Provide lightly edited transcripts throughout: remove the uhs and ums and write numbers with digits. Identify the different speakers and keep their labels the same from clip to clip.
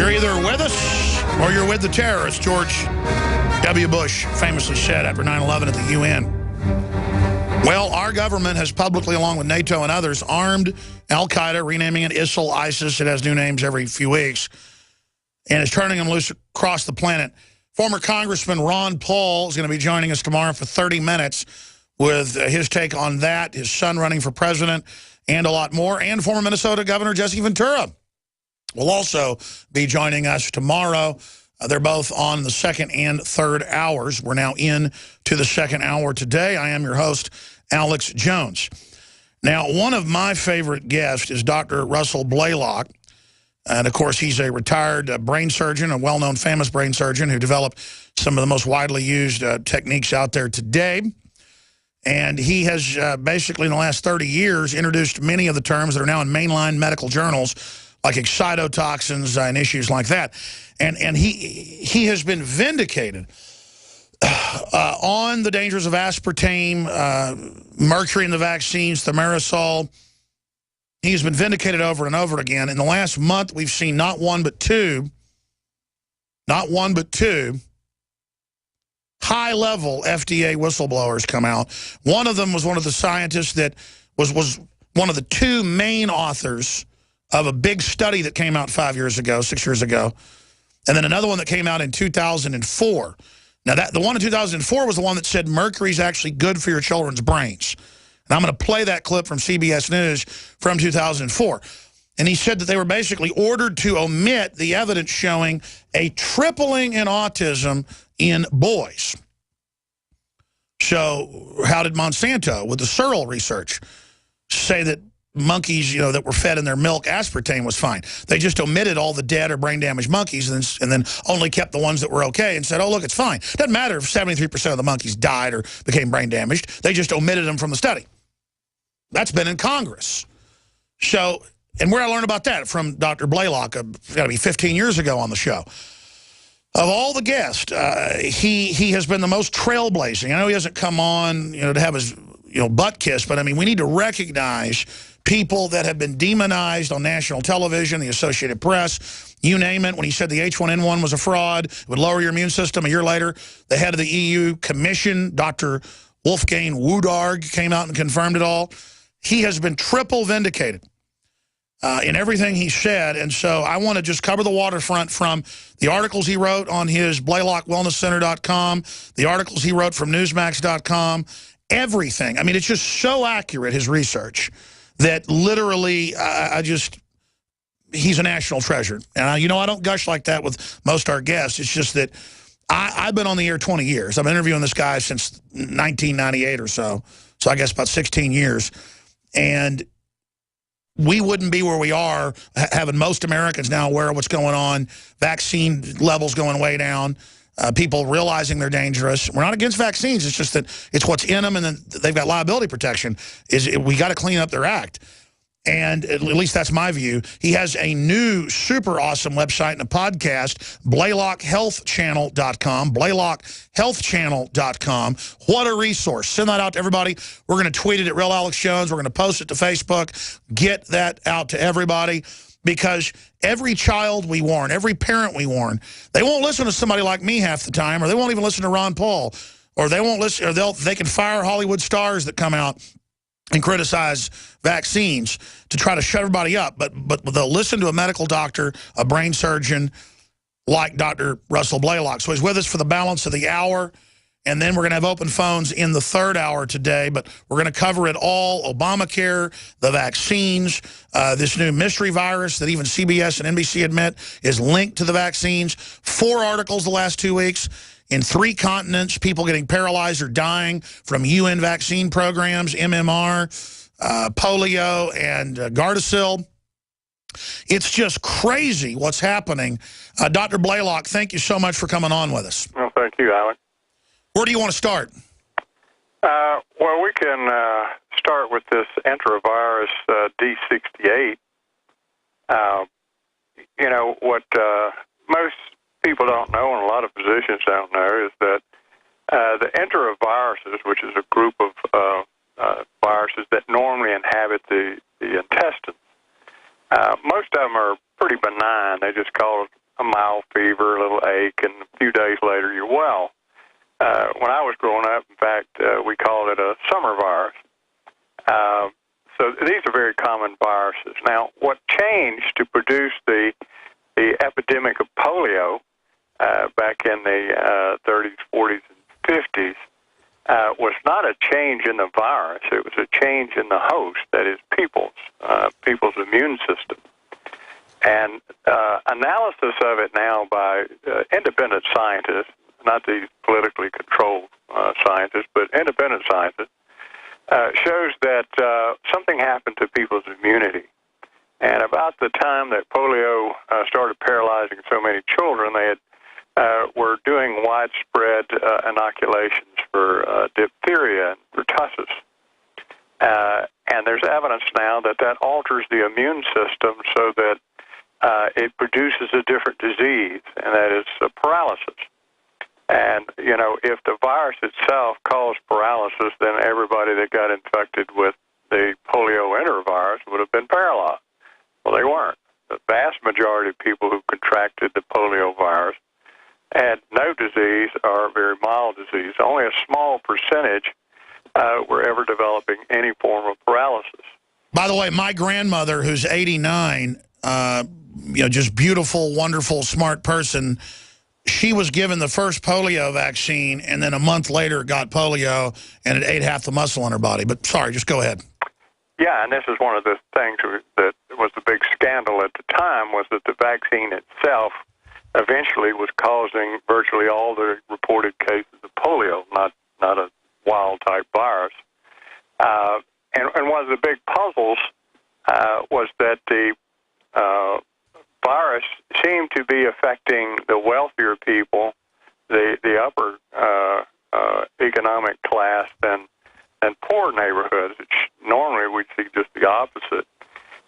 Speaker 1: You're either with us or you're with the terrorists, George W. Bush famously said after 9/11 at the UN. Well, our government has publicly, along with NATO and others, armed al-Qaeda, renaming it ISIL, ISIS. It has new names every few weeks, and is turning them loose across the planet. Former Congressman Ron Paul is going to be joining us tomorrow for 30 minutes with his take on that, his son running for president, and a lot more. And former Minnesota Governor Jesse Ventura will also be joining us tomorrow. They're both on the second and third hours. We're now in to the second hour today. I am your host, Alex Jones. Now, one of my favorite guests is Dr. Russell Blaylock. And, of course, he's a retired brain surgeon, a well-known famous brain surgeon who developed some of the most widely used techniques out there today. And he has basically, in the last 30 years, introduced many of the terms that are now in mainline medical journals, like excitotoxins and issues like that. And he has been vindicated on the dangers of aspartame, mercury in the vaccines, thimerosal. He's been vindicated over and over again. In the last month, we've seen not one but two high-level FDA whistleblowers come out. One of them was one of the scientists that was one of the two main authors of a big study that came out 6 years ago. And then another one that came out in 2004. Now, the one in 2004 was the one that said mercury is actually good for your children's brains. And I'm going to play that clip from CBS News from 2004. And he said that they were basically ordered to omit the evidence showing a tripling in autism in boys. So how did Monsanto, with the Searle research, say that monkeys, that were fed in their milk, aspartame was fine? They just omitted all the dead or brain-damaged monkeys and then only kept the ones that were okay and said, oh, look, it's fine. Doesn't matter if 73% of the monkeys died or became brain-damaged. They just omitted them from the study. That's been in Congress. So, and where I learned about that? From Dr. Blaylock, it's got to be 15 years ago on the show. Of all the guests, he has been the most trailblazing. I know he hasn't come on, to have his, butt kissed, but I mean, we need to recognize people that have been demonized on national television, the Associated Press, you name it. When he said the H1N1 was a fraud, it would lower your immune system. A year later, the head of the EU Commission, Dr. Wolfgang Wodarg, came out and confirmed it all. He has been triple vindicated in everything he said. And so I want to just cover the waterfront from the articles he wrote on his BlaylockWellnessCenter.com, the articles he wrote from Newsmax.com, everything. I mean, it's just so accurate, his research, that literally he's a national treasure. And I don't gush like that with most of our guests. It's just that I've been on the air 20 years. I've been interviewing this guy since 1998 or so. So I guess about 16 years. And we wouldn't be where we are having most Americans now aware of what's going on, vaccine levels going way down, people realizing they're dangerous. We're not against vaccines. It's just that it's what's in them, and then they've got liability protection. We got to clean up their act. And at least that's my view. He has a new super awesome website and a podcast, BlaylockHealthChannel.com, BlaylockHealthChannel.com. What a resource. Send that out to everybody. We're going to tweet it at Real Alex Jones. We're going to post it to Facebook. Get that out to everybody, because every child we warn, every parent we warn, they won't listen to somebody like me half the time, or they won't even listen to Ron Paul, or they won't listen, or they can fire Hollywood stars that come out and criticize vaccines to try to shut everybody up. But they'll listen to a medical doctor, a brain surgeon like Dr. Russell Blaylock. So he's with us for the balance of the hour. And then we're going to have open phones in the third hour today. But we're going to cover it all: Obamacare, the vaccines, this new mystery virus that even CBS and NBC admit is linked to the vaccines. 4 articles the last 2 weeks. In 3 continents, people getting paralyzed or dying from UN vaccine programs, MMR, polio, and Gardasil. It's just crazy what's happening. Dr. Blaylock, thank you so much for coming on with us.
Speaker 2: Well, thank you, Alex.
Speaker 1: Where do you want to start?
Speaker 2: Well, we can start with this enterovirus D68. What most people don't know, and a lot of physicians don't know, is that the enteroviruses, which is a group of viruses that normally inhabit the intestines, most of them are pretty benign. They just cause a mild fever, a little ache, and a few days later you're well. When I was growing up, in fact, we called it a summer virus. So these are very common viruses. Now, what changed to produce the epidemic of polio back in the 30s, 40s, and 50s was not a change in the virus. It was a change in the host, that is, people's immune system. And analysis of it now by independent scientists, not these politically controlled scientists, but independent scientists, shows that something happened to people's immunity. And about the time that polio started paralyzing so many children, they were doing widespread inoculations for diphtheria and pertussis. And there's evidence now that alters the immune system so that it produces a different disease, and that is paralysis. And, you know, if the virus itself caused paralysis, then everybody that got infected with the polio enterovirus would have been paralyzed. Well, they weren't. The vast majority of people who contracted the polio virus had no disease or very mild disease. Only a small percentage were ever developing any form of paralysis.
Speaker 1: By the way, my grandmother, who's 89, just beautiful, wonderful, smart person, she was given the first polio vaccine, and then a month later got polio, and it ate half the muscle in her body. But sorry, just go ahead.
Speaker 2: Yeah, and this is one of the things that was the big scandal at the time, was that the vaccine itself eventually was causing virtually all the reported cases of polio, not a wild-type virus. And one of the big puzzles was that the virus seemed to be affecting the wealthier people, the upper economic class, than poor neighborhoods, which normally we'd see just the opposite.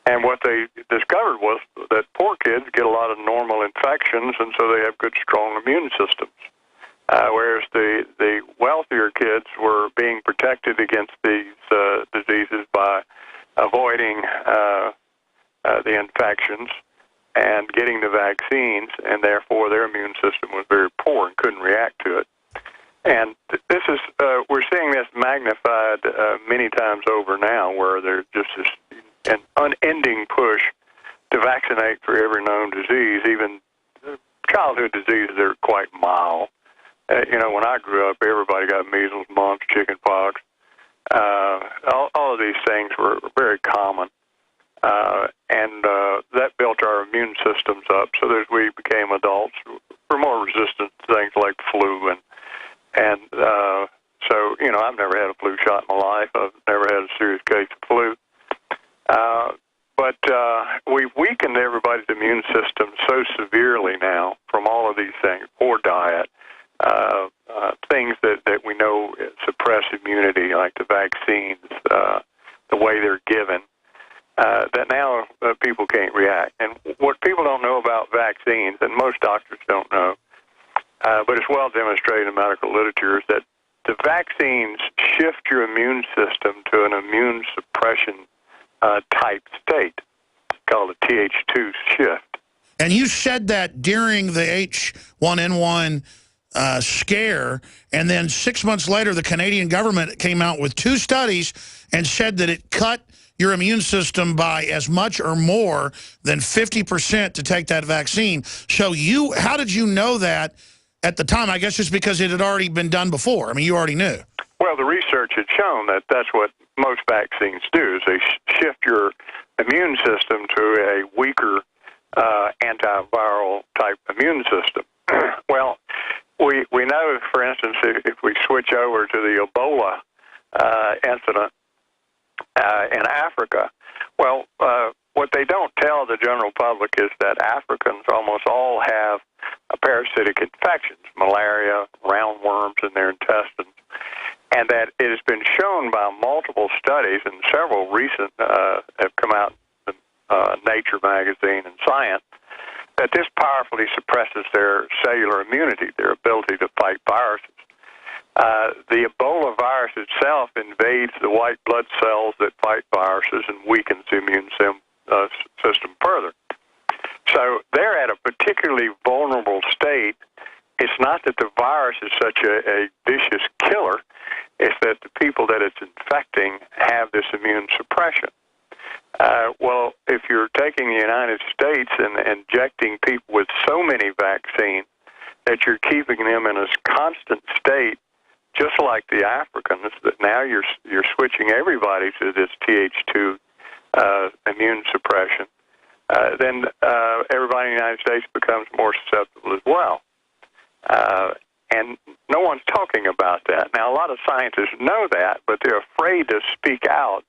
Speaker 2: And what they discovered was that poor kids get a lot of normal infections, and so they have good, strong immune systems. Whereas the wealthier kids were being protected against these diseases by avoiding the infections and getting the vaccines, and therefore their immune system was very poor and couldn't react to it. And this is we're seeing this magnified many times over now, where there's just an unending push to vaccinate for every known disease, even childhood diseases that are quite mild. When I grew up, everybody got measles, mumps, chicken pox. All of these things were very common. And that built our immune systems up so that as we became adults, we're more resistant to things like flu. And so, I've never had a flu shot in my life. I've never had a serious case of flu. But we've weakened everybody's immune system so severely now from all of these things, poor diet, things that we know suppress immunity, like the vaccines, the way they're given, that now people can't react. And what people don't know about vaccines, and most doctors don't know, but it's well demonstrated in medical literature, is that the vaccines shift your immune system to an immune suppression type state, called a Th2 shift.
Speaker 1: And you said that during the H1N1 scare, and then 6 months later, the Canadian government came out with 2 studies and said that it cut your immune system by as much or more than 50% to take that vaccine. So how did you know that at the time? I guess just because it had already been done before. I mean, you already knew. Well, the research had shown that that's what most vaccines do, is they shift your immune system to a weaker antiviral type immune system. Well, we know, for instance, if we switch over to the Ebola incident in Africa, well, what they don't tell the general public is that Africans almost all have parasitic infections, malaria, roundworms in their intestines, and that it has been shown by multiple studies, and several recent have come out in Nature magazine and Science, that this powerfully suppresses their cellular immunity, their ability to fight viruses. The Ebola virus itself invades the white blood cells that fight viruses and weakens the immune system further. So
Speaker 2: So they're at a particularly vulnerable state. It's not that the virus is such a vicious killer. It's that the people that it's infecting have this immune suppression. Well, if you're taking the United States and injecting people with so many vaccines that you're keeping them in a constant state, just like the Africans, that now you're switching everybody to this Th2 immune suppression, then everybody in the United States becomes more susceptible as well. And no one's talking about that. Now, a lot of scientists know that, but they're afraid to speak out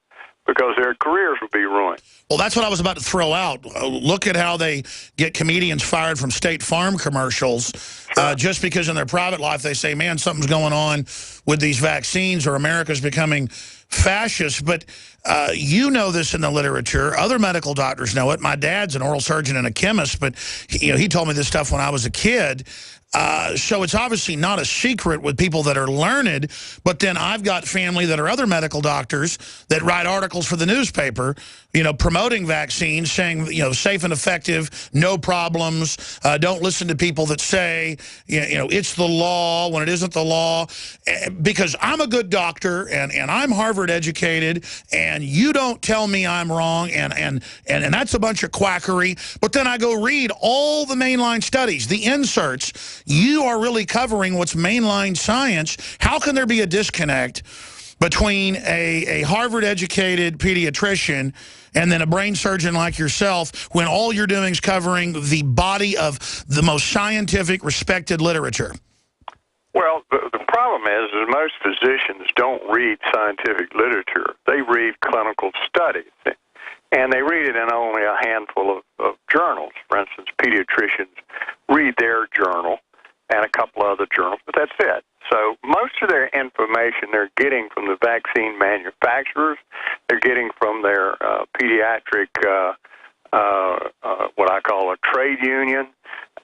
Speaker 2: because their careers will be ruined.
Speaker 1: Well, that's what I was about to throw out. Look at how they get comedians fired from State Farm commercials just because in their private life they say, man, something's going on with these vaccines or America's becoming fascist. But you know this in the literature. Other medical doctors know it. My dad's an oral surgeon and a chemist, but he told me this stuff when I was a kid. So it's obviously not a secret with people that are learned, but then I've got family that are other medical doctors that write articles for the newspaper, promoting vaccines, saying, safe and effective, no problems, don't listen to people that say, it's the law when it isn't the law, because I'm a good doctor and I'm Harvard educated and you don't tell me I'm wrong and that's a bunch of quackery. But then I go read all the mainline studies, the inserts. You are really covering what's mainline science. How can there be a disconnect between a Harvard-educated pediatrician and then a brain surgeon like yourself when all you're doing is covering the body of the most scientific, respected literature?
Speaker 2: Well, the problem is most physicians don't read scientific literature. They read clinical studies, and they read it in only a handful of journals. For instance, pediatricians read their journal and a couple other journals, but that's it. So most of their information they're getting from the vaccine manufacturers. They're getting from their pediatric, what I call a trade union.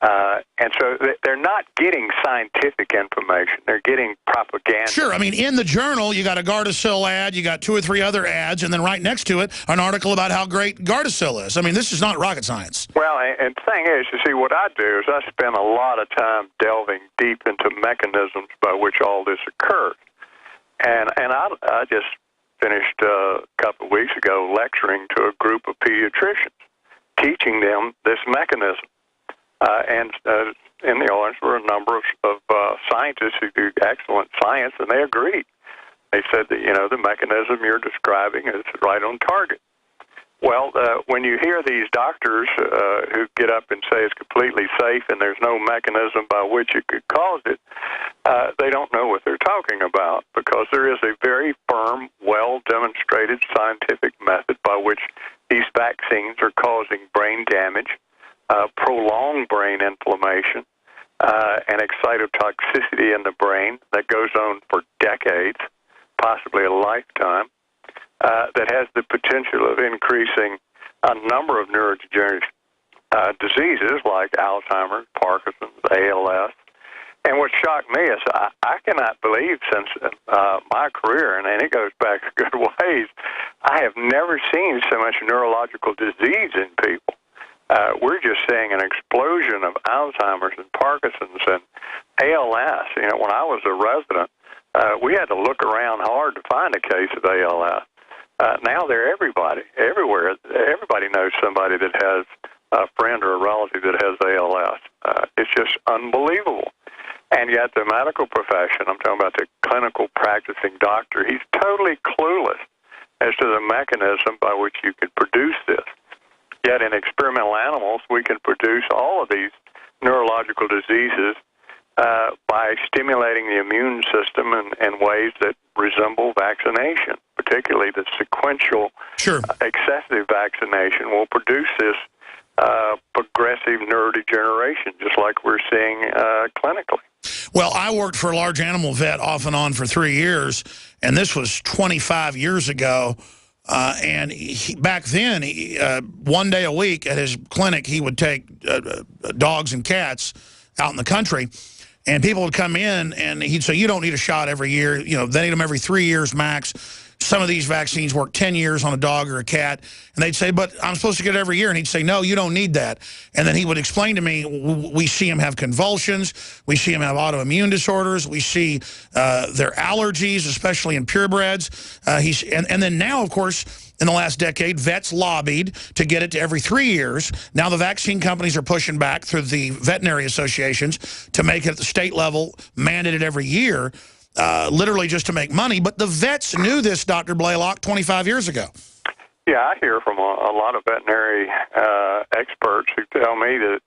Speaker 2: And so they're not getting scientific information. They're getting propaganda.
Speaker 1: Sure. I mean, in the journal, you got a Gardasil ad, you got 2 or 3 other ads, and then right next to it, an article about how great Gardasil is. I mean, this is not rocket science.
Speaker 2: Well, and the thing is, you see, what I do is I spend a lot of time delving deep into mechanisms by which all this occurs. And I just finished a couple of weeks ago lecturing to a group of pediatricians, teaching them this mechanism. And in the audience were a number of scientists who do excellent science, and they agreed. They said that, the mechanism you're describing is right on target. Well, when you hear these doctors who get up and say it's completely safe and there's no mechanism by which it could cause it, they don't know what they're talking about, because there is a very firm, well-demonstrated scientific method by which these vaccines are causing brain damage, prolonged brain inflammation, and excitotoxicity in the brain that goes on for decades, possibly a lifetime, that has the potential of increasing a number of neurodegenerative diseases like Alzheimer's, Parkinson's, ALS. And what shocked me is I cannot believe since my career, and it goes back a good ways, I have never seen so much neurological disease in people. We're just seeing an explosion of Alzheimer's and Parkinson's and ALS. When I was a resident, we had to look around hard to find a case of ALS. Now they're everywhere. Everybody knows somebody that has a friend or a relative that has ALS. It's just unbelievable. And yet the medical profession, I'm talking about the clinical practicing doctor, he's totally clueless as to the mechanism by which you can produce this. Yet in experimental animals, we can produce all of these neurological diseases by stimulating the immune system in ways that resemble vaccination, particularly the sequential excessive vaccination will produce this progressive neurodegeneration, just like we're seeing clinically.
Speaker 1: Well, I worked for a large animal vet off and on for 3 years, and this was 25 years ago. And back then, one day a week at his clinic, he would take dogs and cats out in the country. And people would come in, and he'd say, you don't need a shot every year. They need them every 3 years max. some of these vaccines work 10 years on a dog or a cat, and they'd say, but I'm supposed to get it every year. And he'd say, no, you don't need that. And then he would explain to me, we see him have convulsions, we see him have autoimmune disorders, we see their allergies, especially in purebreds. And then now, of course, in the last decade, vets lobbied to get it to every 3 years. Now the vaccine companies are pushing back through the veterinary associations to make it at the state level, mandated every year. Literally just to make money. But the vets knew this, Dr. Blaylock, 25 years ago.
Speaker 2: Yeah, I hear from a lot of veterinary experts who tell me that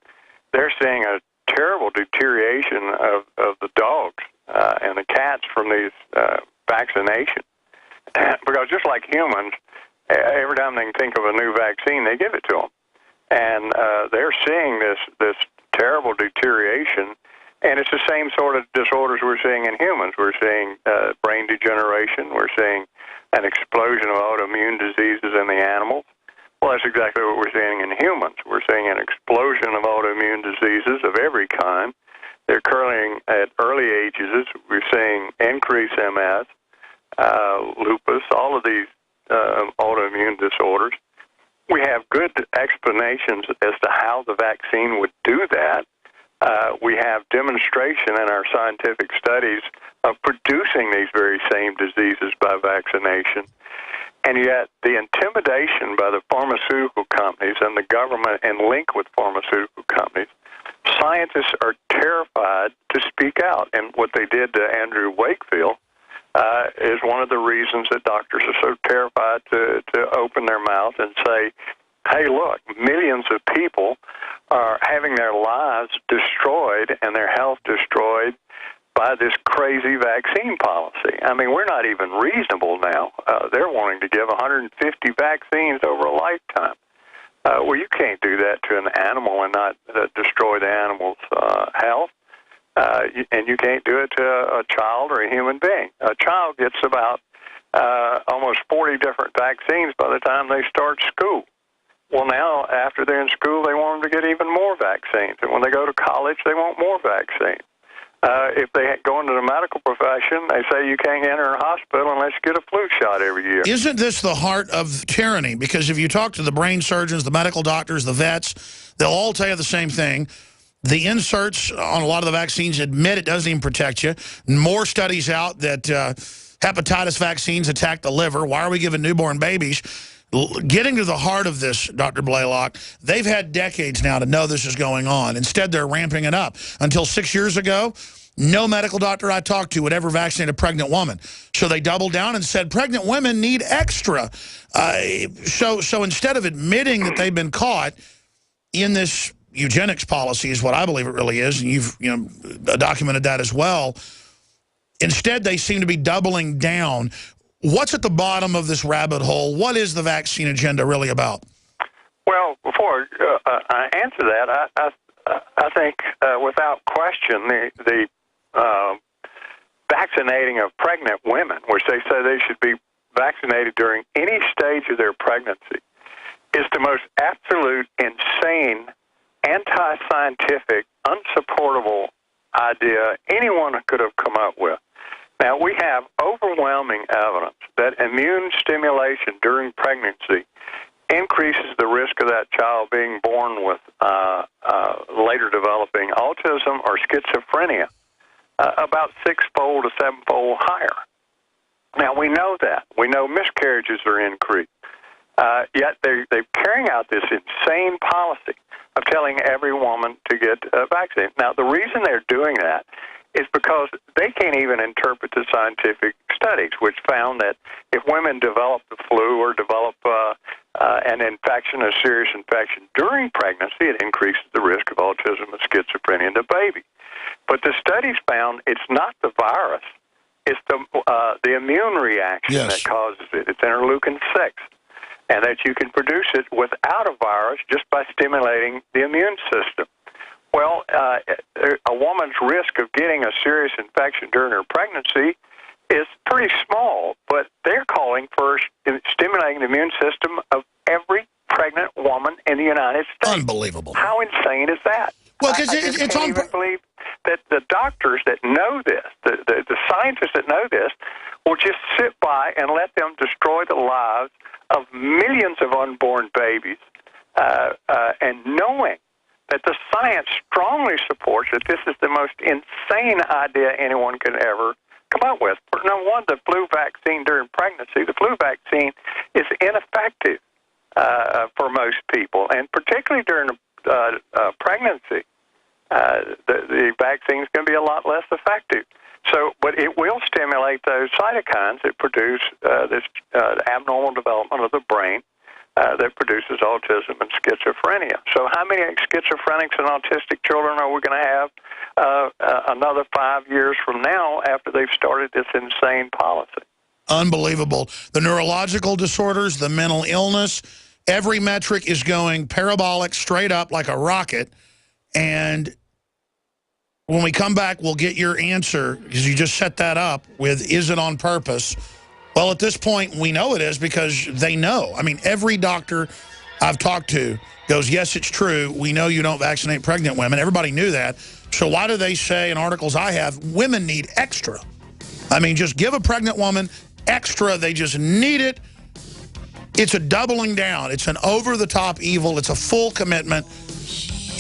Speaker 2: they're seeing a terrible deterioration of the dogs and the cats from these vaccinations. Because just like humans, every time they can think of a new vaccine, they give it to them. And they're seeing this terrible deterioration. And it's the same sort of disorders we're seeing in humans. We're seeing brain degeneration. We're seeing an explosion of autoimmune diseases in the animals. Well, that's exactly what we're seeing in humans. We're seeing an explosion of autoimmune diseases of every kind. They're occurring at early ages. We're seeing increased MS, lupus, all of these autoimmune disorders. We have good explanations as to how the vaccine would do that. We have demonstration in our scientific studies of producing these very same diseases by vaccination. And yet the intimidation by the pharmaceutical companies and the government and link with pharmaceutical companies, scientists are terrified to speak out. And what they did to Andrew Wakefield is one of the reasons that doctors are so terrified to open their mouth and say, hey, look, millions of people are having their lives destroyed and their health destroyed by this crazy vaccine policy. I mean, we're not even reasonable now. They're wanting to give 150 vaccines over a lifetime. Well, you can't do that to an animal and not destroy the animal's health. And you can't do it to a child or a human being. A child gets about almost 40 different vaccines by the time they start school. Well, now, after they're in school, they want them to get even more vaccines. And when they go to college, they want more vaccines. If they go into the medical profession, they say you can't enter a hospital unless you get a flu shot every year.
Speaker 1: Isn't this the heart of tyranny? Because if you talk to the brain surgeons, the medical doctors, the vets, they'll all tell you the same thing. The inserts on a lot of the vaccines admit it doesn't even protect you. More studies out that hepatitis vaccines attack the liver. Why are we giving newborn babies? Getting to the heart of this, Dr. Blaylock, they've had decades now to know this is going on. Instead, they're ramping it up. Until 6 years ago, no medical doctor I talked to would ever vaccinate a pregnant woman. So they doubled down and said pregnant women need extra. So instead of admitting that they've been caught in this eugenics policy is what I believe it really is, and you've documented that as well, instead they seem to be doubling down. What's at the bottom of this rabbit hole? What is the vaccine agenda really about?
Speaker 2: Well, before I answer that, I think without question the vaccinating of pregnant women, which they say they should be vaccinated during any stage of their pregnancy, is the most absolute, insane, anti-scientific, unsupportable idea anyone could have come up with. Now, we have overwhelming evidence that immune stimulation during pregnancy increases the risk of that child being born with later developing autism or schizophrenia about 6-fold to 7-fold higher. Now, we know that. We know miscarriages are increased. Yet they're carrying out this insane policy of telling every woman to get a vaccine. Now, the reason they're doing that is because they can't even interpret the scientific studies, which found that if women develop the flu or develop an infection, a serious infection during pregnancy, it increases the risk of autism and schizophrenia in the baby. But the studies found it's not the virus, it's the immune reaction that causes it. It's interleukin-6, and that you can produce it without a virus just by stimulating the immune system. Well, a woman's risk of getting a serious infection during her pregnancy is pretty small, but they're calling for stimulating the immune system of every pregnant woman in the United States.
Speaker 1: Unbelievable.
Speaker 2: How insane is that?
Speaker 1: Well, because
Speaker 2: I just can't even believe that the doctors that know this, the scientists that know this, will just sit by and let them destroy the lives of millions of unborn babies, and knowing that the science strongly supports that this is the most insane idea anyone can ever come up with. Number one, the flu vaccine during pregnancy. The flu vaccine is ineffective for most people, and particularly during pregnancy, the vaccine is going to be a lot less effective. So, but it will stimulate those cytokines that produce this abnormal development of the brain that produces autism and schizophrenia. So how many schizophrenics and autistic children are we going to have another 5 years from now after they've started this insane policy?
Speaker 1: Unbelievable. The neurological disorders, the mental illness, every metric is going parabolic, straight up like a rocket. And when we come back, we'll get your answer, because you just set that up with, is it on purpose? Well, at this point, we know it is, because they know. I mean, every doctor I've talked to goes, yes, it's true. We know you don't vaccinate pregnant women. Everybody knew that. So why do they say in articles I have, women need extra? I mean, just give a pregnant woman extra. They just need it. It's a doubling down. It's an over-the-top evil. It's a full commitment.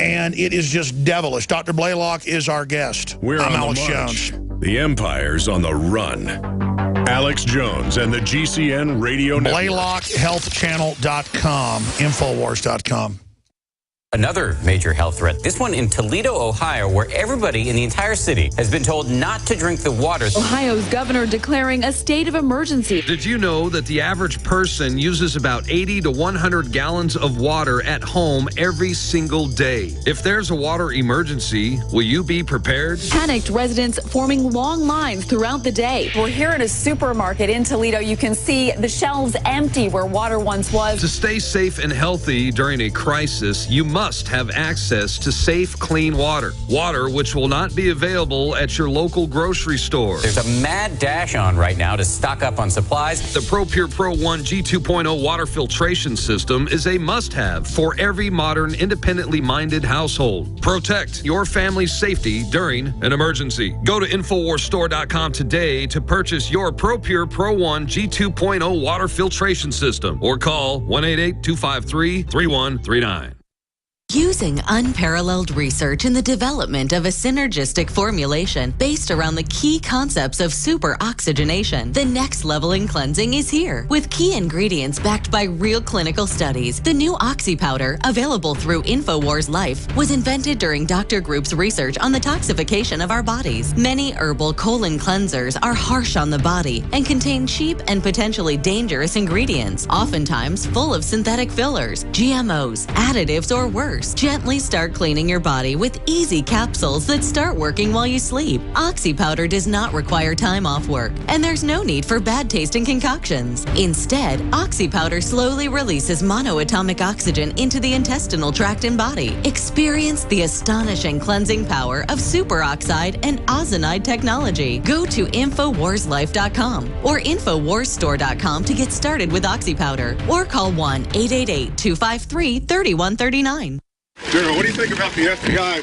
Speaker 1: And it is just devilish. Dr. Blaylock is our guest. I'm Alex Jones.
Speaker 3: The Empire's on the run. Alex Jones and the GCN Radio Network.
Speaker 1: BlaylockHealthChannel.com, Infowars.com.
Speaker 4: Another major health threat, this one in Toledo, Ohio, where everybody in the entire city has been told not to drink the water.
Speaker 5: Ohio's governor declaring a state of emergency.
Speaker 6: Did you know that the average person uses about 80 to 100 gallons of water at home every single day? If there's a water emergency, will you be prepared?
Speaker 5: Panicked residents forming long lines throughout the day.
Speaker 7: We're here in a supermarket in Toledo. You can see the shelves empty where water once was.
Speaker 6: To stay safe and healthy during a crisis, you must have access to safe, clean water. Water which will not be available at your local grocery store.
Speaker 4: There's a mad dash on right now to stock up on supplies.
Speaker 6: The ProPure Pro 1 G2.0 water filtration system is a must-have for every modern, independently minded household. Protect your family's safety during an emergency. Go to InfoWarsStore.com today to purchase your ProPure Pro 1 G2.0 water filtration system, or call 1-888-253-3139.
Speaker 8: Using unparalleled research in the development of a synergistic formulation based around the key concepts of super oxygenation, the next level in cleansing is here. With key ingredients backed by real clinical studies, the new Oxy Powder, available through InfoWars Life, was invented during Dr. Group's research on the toxification of our bodies. Many herbal colon cleansers are harsh on the body and contain cheap and potentially dangerous ingredients, oftentimes full of synthetic fillers, GMOs, additives, or worse. Gently start cleaning your body with easy capsules that start working while you sleep. Oxy Powder does not require time off work, and there's no need for bad tasting concoctions. Instead, Oxy Powder slowly releases monoatomic oxygen into the intestinal tract and body. Experience the astonishing cleansing power of superoxide and ozonide technology. Go to InfoWarsLife.com or InfoWarsStore.com to get started with Oxy Powder, or call 1-888-253-3139.
Speaker 9: General, what do you think about the FBI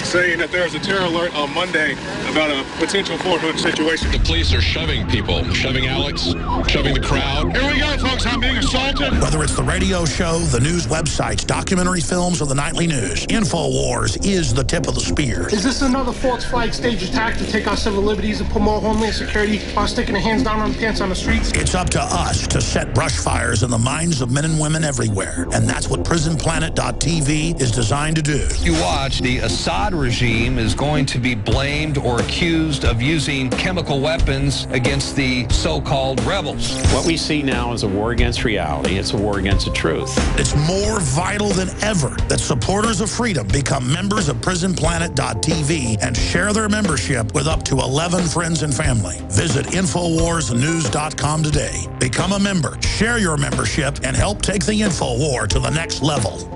Speaker 9: saying that there was a terror alert on Monday about a potential Fort Hood situation?
Speaker 10: The police are shoving people, shoving Alex, shoving the crowd.
Speaker 9: Here we go, folks. I'm being assaulted.
Speaker 1: Whether it's the radio show, the news websites, documentary films, or the nightly news, InfoWars is the tip of the spear.
Speaker 11: Is this another false flag stage attack to take our civil liberties and put more homeland security while sticking their hands down on the pants on the streets?
Speaker 1: It's up to us to set brush fires in the minds of men and women everywhere. And that's what PrisonPlanet.tv is designed to do.
Speaker 12: You watch, the Assad regime is going to be blamed or accused of using chemical weapons against the so-called rebels.
Speaker 13: What we see now is a war against reality. It's a war against the truth.
Speaker 1: It's more vital than ever that supporters of freedom become members of PrisonPlanet.tv and share their membership with up to 11 friends and family. Visit InfoWarsNews.com today. Become a member, share your membership, and help take the InfoWar to the next level.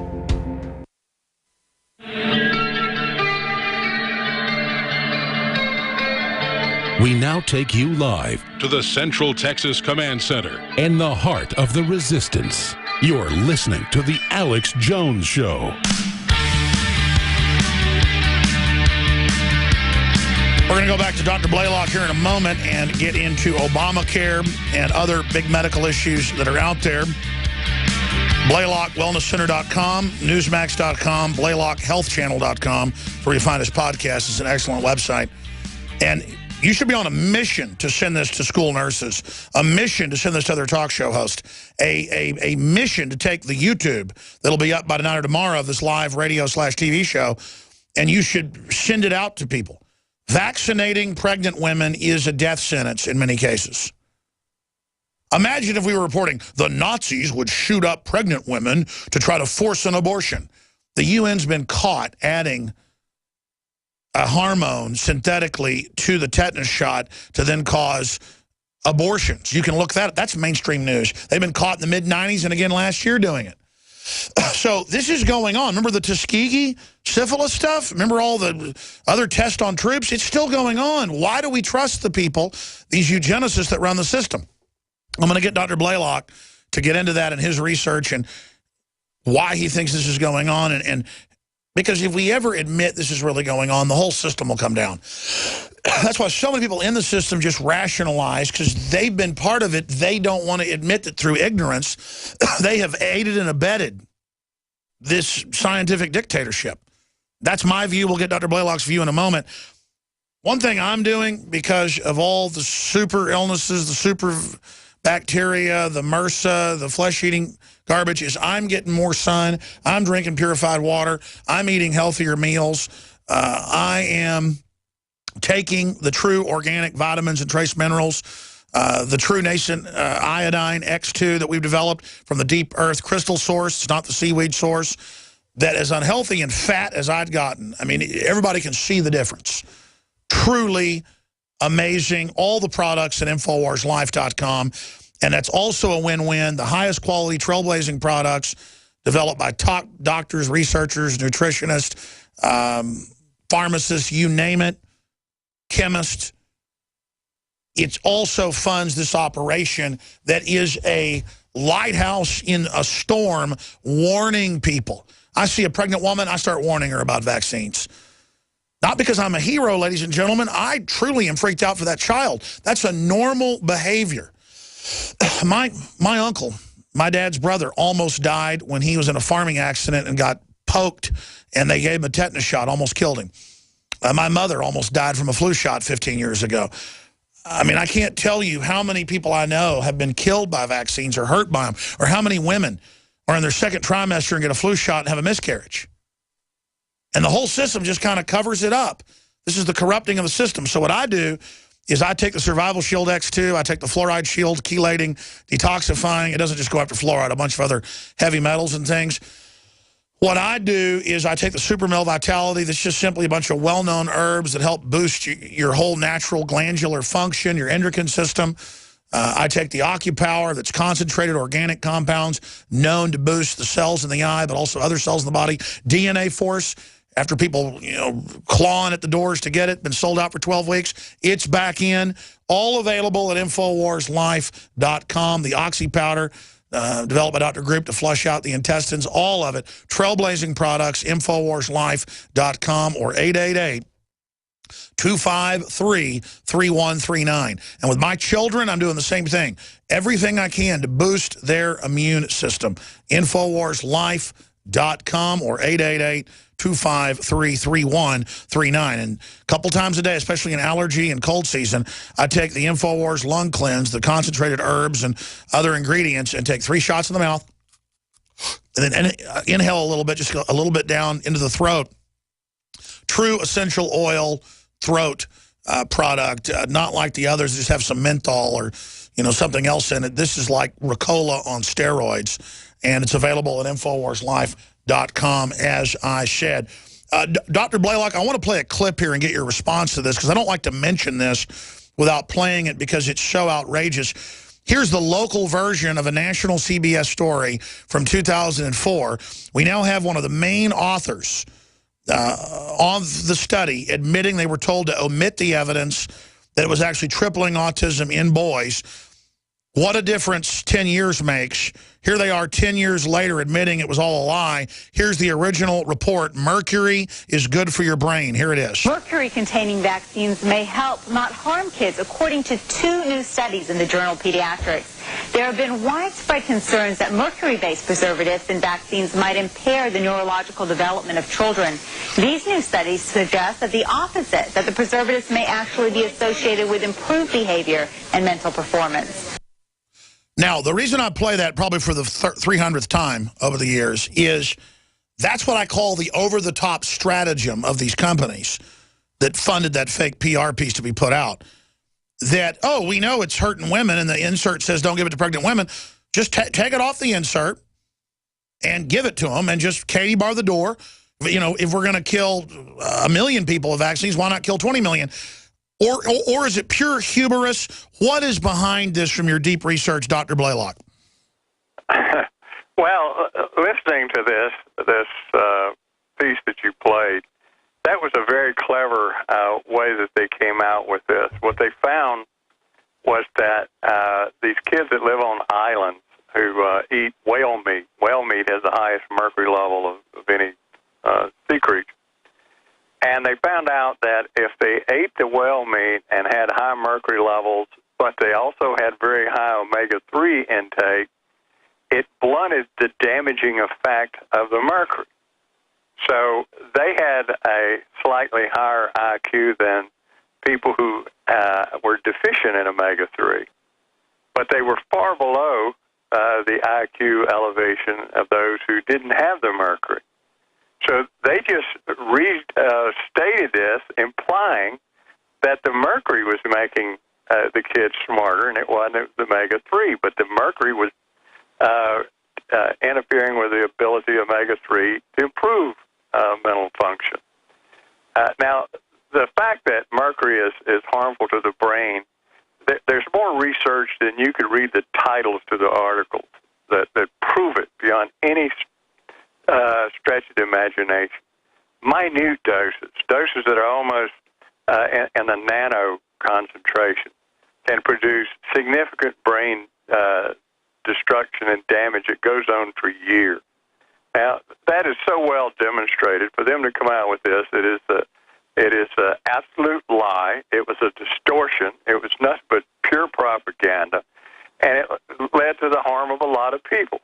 Speaker 3: We now take you live to the Central Texas Command Center in the heart of the resistance. You're listening to The Alex Jones Show.
Speaker 1: We're going to go back to Dr. Blaylock here in a moment and get into Obamacare and other big medical issues that are out there. BlaylockWellnessCenter.com, Newsmax.com, BlaylockHealthChannel.com, where you find his podcast. It's an excellent website. And you should be on a mission to send this to school nurses, a mission to send this to other talk show hosts, a mission to take the YouTube that'll be up by tonight or tomorrow of this live radio/TV show, and you should send it out to people. Vaccinating pregnant women is a death sentence in many cases. Imagine if we were reporting the Nazis would shoot up pregnant women to try to force an abortion. The UN's been caught adding a hormone synthetically to the tetanus shot to then cause abortions. You can look that up. That's mainstream news. They've been caught in the mid-90s and again last year doing it. So this is going on. Remember the Tuskegee syphilis stuff? Remember all the other tests on troops? It's still going on. Why do we trust the people, these eugenicists that run the system? I'm going to get Dr. Blaylock to get into that and his research and why he thinks this is going on. And because if we ever admit this is really going on, the whole system will come down. That's why so many people in the system just rationalize, because they've been part of it. They don't want to admit that through ignorance, they have aided and abetted this scientific dictatorship. That's my view. We'll get Dr. Blaylock's view in a moment. One thing I'm doing, because of all the super illnesses, the super bacteria, the MRSA, the flesh-eating garbage, is I'm getting more sun. I'm drinking purified water. I'm eating healthier meals. I am taking the true organic vitamins and trace minerals, the true nascent iodine X2 that we've developed from the deep earth crystal source. It's not the seaweed source. That as unhealthy and fat as I'd gotten, I mean, everybody can see the difference. Truly amazing. All the products at InfoWarsLife.com. And that's also a win-win. The highest quality trailblazing products developed by top doctors, researchers, nutritionists, pharmacists, you name it, chemists. It also funds this operation that is a lighthouse in a storm, warning people. I see a pregnant woman, I start warning her about vaccines. Not because I'm a hero, ladies and gentlemen. I truly am freaked out for that child. That's a normal behavior. My uncle, my dad's brother, almost died when he was in a farming accident and got poked, and they gave him a tetanus shot, almost killed him. My mother almost died from a flu shot 15 years ago. I mean, I can't tell you how many people I know have been killed by vaccines or hurt by them, or how many women are in their second trimester and get a flu shot and have a miscarriage. And the whole system just kind of covers it up. This is the corrupting of the system. So what I do is I take the Survival Shield X2, I take the Fluoride Shield, chelating, detoxifying. It doesn't just go after fluoride, a bunch of other heavy metals and things. What I do is I take the Super Male Vitality. That's just simply a bunch of well-known herbs that help boost your whole natural glandular function, your endocrine system. I take the OcuPower, that's concentrated organic compounds known to boost the cells in the eye, but also other cells in the body. DNA Force, after people, clawing at the doors to get it, been sold out for 12 weeks. It's back in. All available at InfoWarsLife.com. The Oxy Powder, developed by Dr. Group to flush out the intestines. All of it. Trailblazing products, InfoWarsLife.com or 888-253-3139. And with my children, I'm doing the same thing. Everything I can to boost their immune system. InfoWarsLife.com or 888-253-3139. And a couple times a day, especially in allergy and cold season, I take the InfoWars Lung Cleanse, the concentrated herbs and other ingredients, and take 3 shots in the mouth. And then inhale a little bit, just a little bit down into the throat. True essential oil throat product, not like the others that just have some menthol or something else in it. This is like Ricola on steroids, and it's available at InfoWarsLife.com, as I said. Dr. Blaylock, I want to play a clip here and get your response to this, because I don't like to mention this without playing it because it's so outrageous. Here's the local version of a national CBS story from 2004. We now have one of the main authors on the study admitting they were told to omit the evidence that it was actually tripling autism in boys. What a difference 10 years makes. Here they are 10 years later admitting it was all a lie. Here's the original report. Mercury is good for your brain. Here it is.
Speaker 14: Mercury-containing vaccines may help, not harm kids, according to 2 new studies in the journal Pediatrics. There have been widespread concerns that mercury-based preservatives in vaccines might impair the neurological development of children. These new studies suggest that the opposite, that the preservatives may actually be associated with improved behavior and mental performance.
Speaker 1: Now, the reason I play that probably for the 300th time over the years is that's what I call the over-the-top stratagem of these companies that funded that fake PR piece to be put out. That, oh, we know it's hurting women, and the insert says don't give it to pregnant women. Just take it off the insert and give it to them, and just Katie bar the door. You know, if we're going to kill 1 million people with vaccines, why not kill 20 million? Or is it pure hubris? What is behind this from your deep research, Dr. Blaylock?
Speaker 2: Well, listening to this piece that you played, that was a very clever way that they came out with this. What they found was that these kids that live on islands who eat whale meat has the highest mercury level of any sea creature. And they found out that if they ate the whale meat and had high mercury levels, but they also had very high omega-3 intake, it blunted the damaging effect of the mercury. So they had a slightly higher IQ than people who were deficient in omega-3. But they were far below the IQ elevation of those who didn't have the mercury. So they just restated this, implying that the mercury was making the kids smarter, and it wasn't the omega-3, but the mercury was interfering with the ability of omega-3 to improve mental function. Now, the fact that mercury is harmful to the brain, there's more research than you could read the titles to the articles that prove it beyond any stretch of the imagination. Minute doses that are almost in the nano concentration, can produce significant brain destruction and damage. It goes on for years. Now, that is so well demonstrated. For them to come out with this, it is an absolute lie. It was a distortion. It was nothing but pure propaganda, and it led to the harm of a lot of people.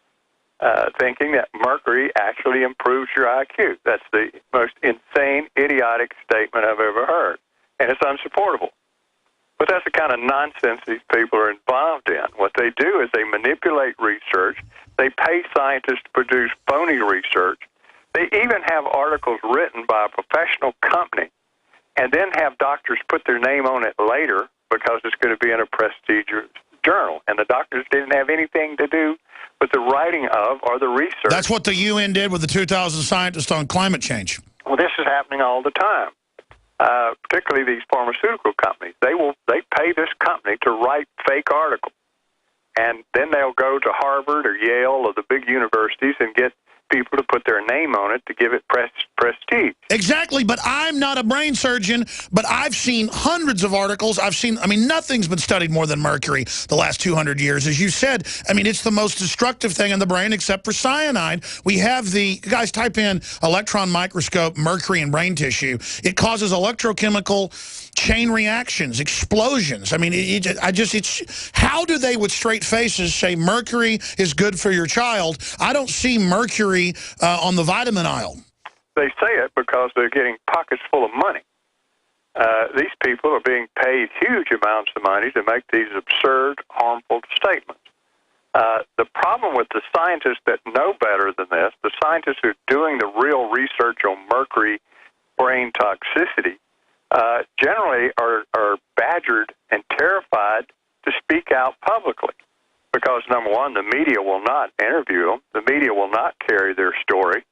Speaker 2: Thinking that mercury actually improves your IQ. That's the most insane, idiotic statement I've ever heard, and it's unsupportable. But that's the kind of nonsense these people are involved in. What they do is they manipulate research. They pay scientists to produce phony research. They even have articles written by a professional company and then have doctors put their name on it later because it's going to be in a prestigious journal. And the doctors didn't have anything to do with the writing of or the research.
Speaker 1: That's what the UN did with the 2,000 scientists on climate change.
Speaker 2: Well, this is happening all the time. Particularly these pharmaceutical companies. They pay this company to write fake articles. And then they'll go to Harvard or Yale or the big universities and get people to put their name on it to give it prestige.
Speaker 1: Exactly, but I'm not a brain surgeon, but I've seen hundreds of articles. Nothing's been studied more than mercury the last 200 years. As you said, it's the most destructive thing in the brain except for cyanide. We have guys type in electron microscope, mercury in brain tissue. It causes electrochemical chain reactions, explosions. It's how do they with straight faces say mercury is good for your child? I don't see mercury on the vitamin aisle.
Speaker 2: They say it because they're getting pockets full of money. These people are being paid huge amounts of money to make these absurd, harmful statements. The problem with the scientists that know better than this, the scientists who are doing the real research on mercury brain toxicity, generally are badgered and terrified to speak out publicly. Because, number one, the media will not interview them. The media will not carry their story.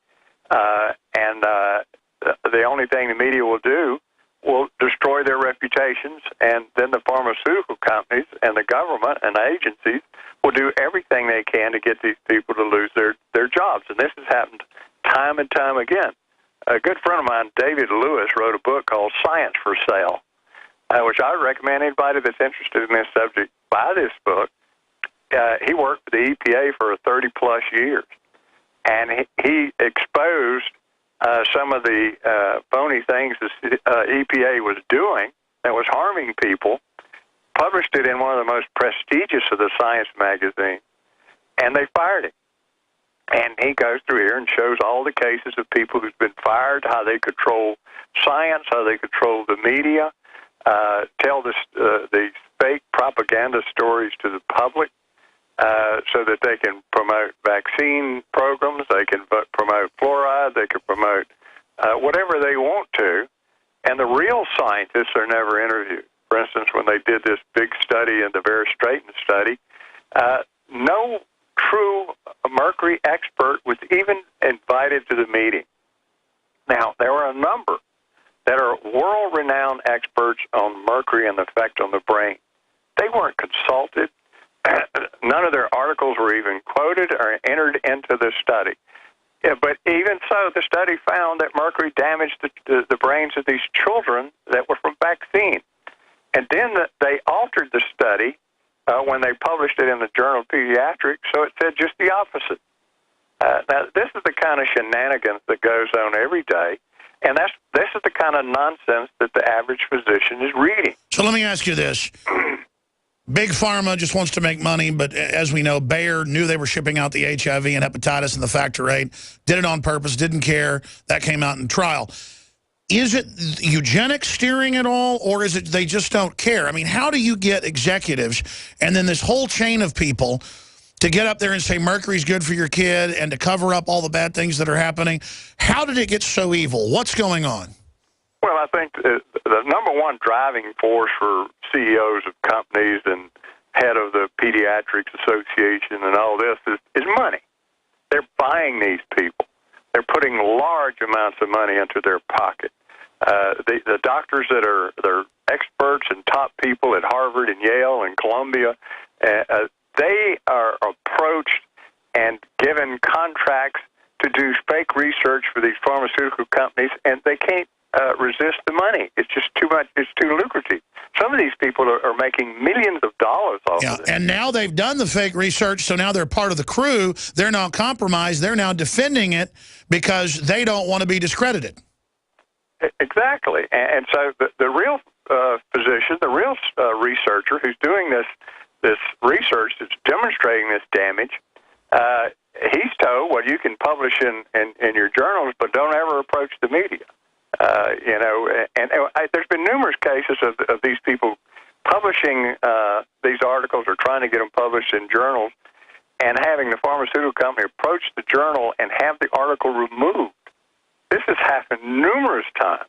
Speaker 2: And the only thing the media will do will destroy their reputations. And then the pharmaceutical companies and the government and agencies will do everything they can to get these people to lose their jobs. And this has happened time and time again. A good friend of mine, David Lewis, wrote a book called Science for Sale, which I recommend anybody that's interested in this subject buy this book. he worked for the EPA for 30-plus years, and he exposed some of the phony things the EPA was doing that was harming people, published it in one of the most prestigious of the science magazines, and they fired him. And he goes through here and shows all the cases of people who've been fired, how they control science, how they control the media, tell the fake propaganda stories to the public so that they can promote vaccine programs, they can promote fluoride, they can promote whatever they want to, and the real scientists are never interviewed. For instance, when they did this big study in the Vera Straiten study, no true mercury expert was even invited to the meeting. Now, there were a number that are world-renowned experts on mercury and the effect on the brain. They weren't consulted. None of their articles were even quoted or entered into the study. Yeah, but even so, the study found that mercury damaged the brains of these children that were from vaccine. And then they altered the study when they published it in the Journal of Pediatrics, so it said just the opposite. Now, this is the kind of shenanigans that goes on every day, and this is the kind of nonsense that the average physician is reading.
Speaker 1: So let me ask you this. Big Pharma just wants to make money, but as we know, Bayer knew they were shipping out the HIV and hepatitis and the factor VIII, did it on purpose, didn't care. That came out in trial. Is it eugenics steering it all, or is it they just don't care? I mean, how do you get executives and then this whole chain of people to get up there and say mercury's good for your kid and to cover up all the bad things that are happening? How did it get so evil? What's going on?
Speaker 2: Well, I think the number one driving force for CEOs of companies and head of the Pediatrics Association and all this is money. They're buying these people. They're putting large amounts of money into their pocket. The doctors that are they're experts and top people at Harvard and Yale and Columbia, they are approached and given contracts to do fake research for these pharmaceutical companies, and they can't resist the money. It's just too much. It's too lucrative. Some of these people are making millions of dollars off of it.
Speaker 1: And now they've done the fake research, so now they're part of the crew. They're not compromised. They're now defending it because they don't want to be discredited.
Speaker 2: Exactly. And so the real physician, the real researcher who's doing this research that's demonstrating this damage, he's told, well, you can publish in your journals, but don't ever approach the media. There's been numerous cases of these people publishing these articles or trying to get them published in journals and having the pharmaceutical company approach the journal and have the article removed. This has happened numerous times.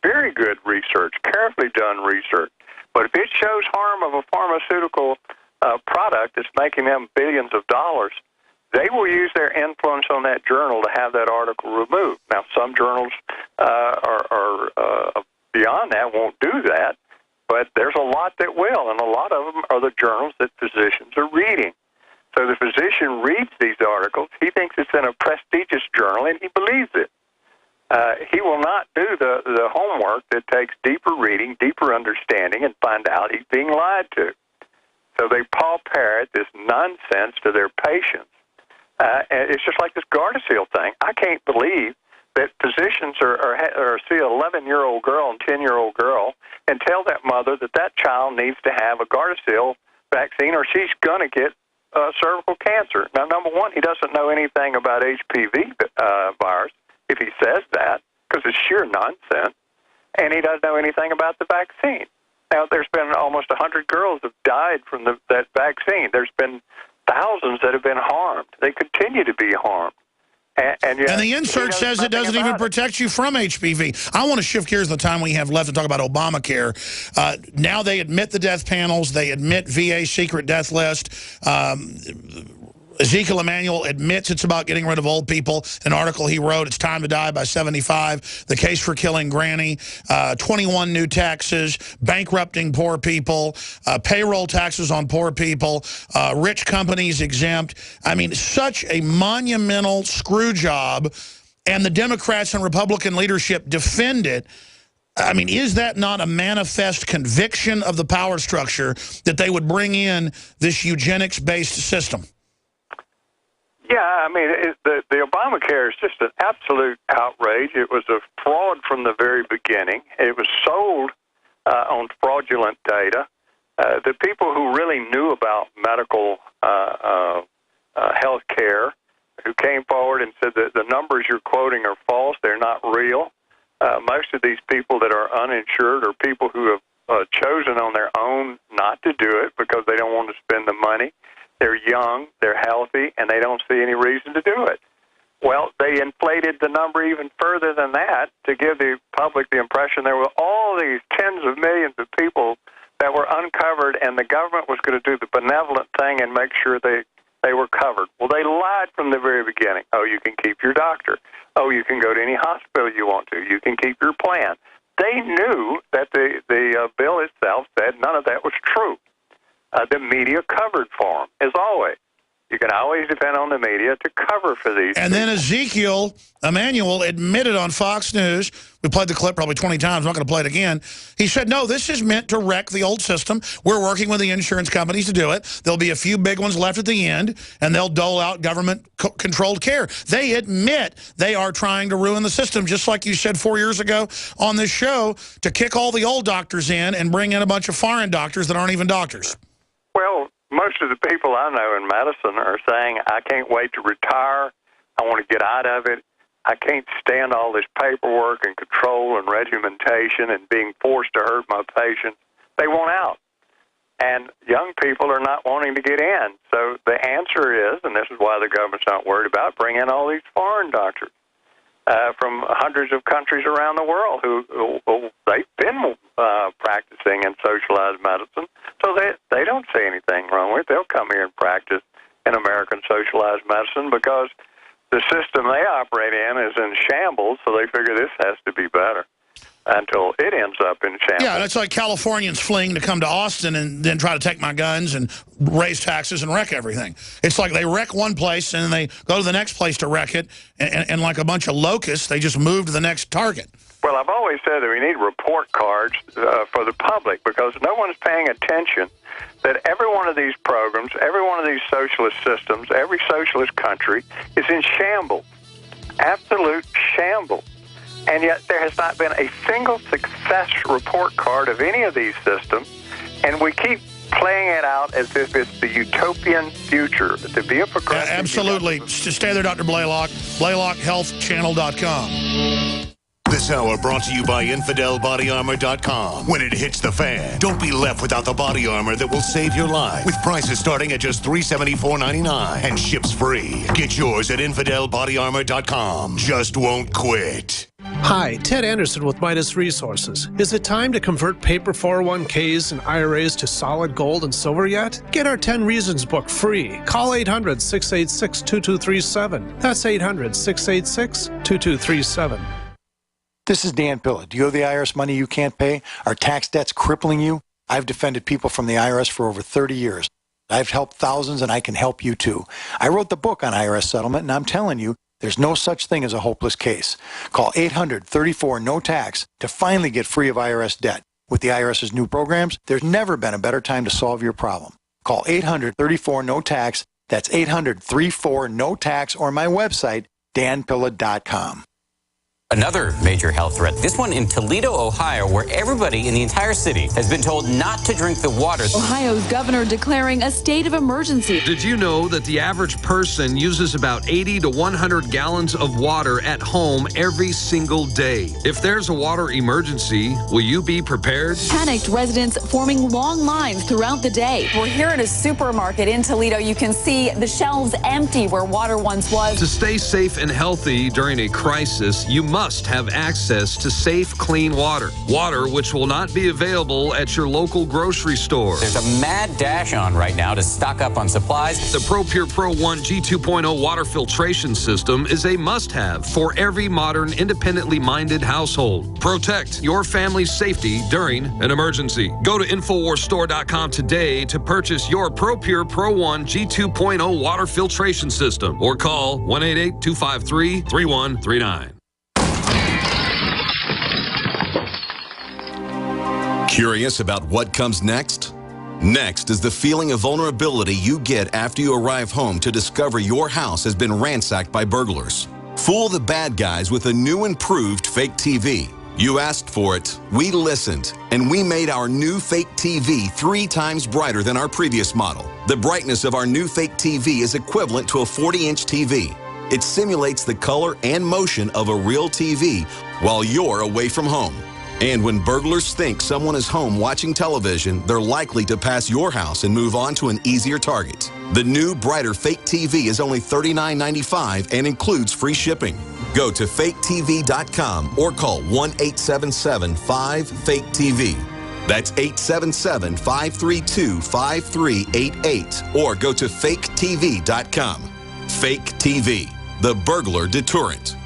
Speaker 2: Very good research, carefully done research. But if it shows harm of a pharmaceutical product that's making them billions of dollars, they will use their influence on that journal to have that article removed. Now, some journals are beyond that, won't do that, but there's a lot that will, and a lot of them are the journals that physicians are reading. So the physician reads these articles, he thinks it's in a prestigious journal, and he believes it. He will not do the homework that takes deeper reading, deeper understanding, and find out he's being lied to. So they Paul parrot this nonsense to their patients. And it's just like this Gardasil thing. I can't believe that physicians see an 11-year-old girl and 10-year-old girl and tell that mother that child needs to have a Gardasil vaccine or she's going to get cervical cancer. Now, number one, he doesn't know anything about HPV virus if he says that, because it's sheer nonsense, and he doesn't know anything about the vaccine. Now, there's been almost 100 girls have died from that vaccine. There's been thousands that have been harmed. They continue to be harmed. And
Speaker 1: the insert says it doesn't even protect you from HPV. I want to shift gears the time we have left to talk about Obamacare. Now they admit the death panels. They admit VA secret death list. Ezekiel Emanuel admits it's about getting rid of old people. An article he wrote, It's Time to Die by 75, The Case for Killing Granny, 21 new taxes, bankrupting poor people, payroll taxes on poor people, rich companies exempt. I mean, such a monumental screw job, and the Democrats and Republican leadership defend it. I mean, is that not a manifest conviction of the power structure that they would bring in this eugenics-based system?
Speaker 2: Yeah, I mean, the Obamacare is just an absolute outrage. It was a fraud from the very beginning. It was sold on fraudulent data. The people who really knew about medical health care, who came forward and said that the numbers you're quoting are false, they're not real. Most of these people that are uninsured are people who have chosen on their own not to do it because they don't want to spend the money. They're young, they're healthy, and they don't see any reason to do it. Well, they inflated the number even further than that to give the public the impression there were all these tens of millions of people that were uncovered, and the government was going to do the benevolent thing and make sure they were covered. Well, they lied from the very beginning. Oh, you can keep your doctor. Oh, you can go to any hospital you want to. You can keep your plan. They knew that the bill itself said none of that was true. The media covered for them, as always. You can always depend on the media to cover for these
Speaker 1: And
Speaker 2: people.
Speaker 1: then Ezekiel Emanuel admitted on Fox News, we played the clip probably 20 times, I'm not going to play it again. He said, no, this is meant to wreck the old system. We're working with the insurance companies to do it. There'll be a few big ones left at the end, and they'll dole out government-controlled care. They admit they are trying to ruin the system, just like you said 4 years ago on this show, to kick all the old doctors in and bring in a bunch of foreign doctors that aren't even doctors.
Speaker 2: Well, most of the people I know in medicine are saying, I can't wait to retire. I want to get out of it. I can't stand all this paperwork and control and regimentation and being forced to hurt my patients. They want out. And young people are not wanting to get in. So the answer is, and this is why the government's not worried about, bring in all these foreign doctors from hundreds of countries around the world who they've been practicing in socialized medicine. So they don't see anything wrong with it. They'll come here and practice in American socialized medicine because the system they operate in is in shambles, so they figure this has to be better until it ends up in shambles.
Speaker 1: Yeah, that's like Californians fleeing to come to Austin and then try to take my guns and raise taxes and wreck everything. It's like they wreck one place and then they go to the next place to wreck it, and like a bunch of locusts, they just move to the next target.
Speaker 2: Well, I've always said that we need report cards for the public because no one's paying attention that every one of these programs, every one of these socialist systems, every socialist country is in shambles, absolute shambles. And yet there has not been a single success report card of any of these systems, and we keep playing it out as if it's the utopian future, to be a progressive.
Speaker 1: Absolutely. Stay there, Dr. Blaylock. BlaylockHealthChannel.com.
Speaker 15: This hour brought to you by InfidelBodyArmor.com. When it hits the fan, don't be left without the body armor that will save your life. With prices starting at just $374.99 and ships free. Get yours at InfidelBodyArmor.com. Just won't quit.
Speaker 16: Hi, Ted Anderson with Midas Resources. Is it time to convert paper 401ks and IRAs to solid gold and silver yet? Get our 10 Reasons book free. Call 800-686-2237. That's 800-686-2237.
Speaker 17: This is Dan Pilla. Do you owe the IRS money you can't pay? Are tax debts crippling you? I've defended people from the IRS for over 30 years. I've helped thousands, and I can help you too. I wrote the book on IRS settlement, and I'm telling you, there's no such thing as a hopeless case. Call 800-34-NO-TAX to finally get free of IRS debt. With the IRS's new programs, there's never been a better time to solve your problem. Call 800-34-NO-TAX. That's 800-34-NO-TAX, or my website, danpilla.com.
Speaker 4: Another major health threat, this one in Toledo, Ohio, where everybody in the entire city has been told not to drink the water.
Speaker 5: Ohio's governor declaring a state of emergency.
Speaker 6: Did you know that the average person uses about 80 to 100 gallons of water at home every single day? If there's a water emergency, will you be prepared?
Speaker 5: Panicked residents forming long lines throughout the day.
Speaker 7: We're here at a supermarket in Toledo. You can see the shelves empty where water once was.
Speaker 6: To stay safe and healthy during a crisis, you must have access to safe, clean water. Water which will not be available at your local grocery store.
Speaker 4: There's a mad dash on right now to stock up on supplies.
Speaker 6: The ProPure Pro 1 G2.0 water filtration system is a must-have for every modern, independently minded household. Protect your family's safety during an emergency. Go to InfoWarsStore.com today to purchase your ProPure Pro 1 G2.0 water filtration system or call 1-888-253-3139.
Speaker 18: Curious about what comes next? Next is the feeling of vulnerability you get after you arrive home to discover your house has been ransacked by burglars. Fool the bad guys with a new improved fake TV. You asked for it, we listened, and we made our new fake TV 3 times brighter than our previous model. The brightness of our new fake TV is equivalent to a 40-inch TV. It simulates the color and motion of a real TV while you're away from home. And when burglars think someone is home watching television, they're likely to pass your house and move on to an easier target. The new, brighter fake TV is only $39.95 and includes free shipping. Go to faketv.com or call 1-877-5-FAKE-TV. That's 877-532-5388 or go to faketv.com. Fake TV, the burglar deterrent.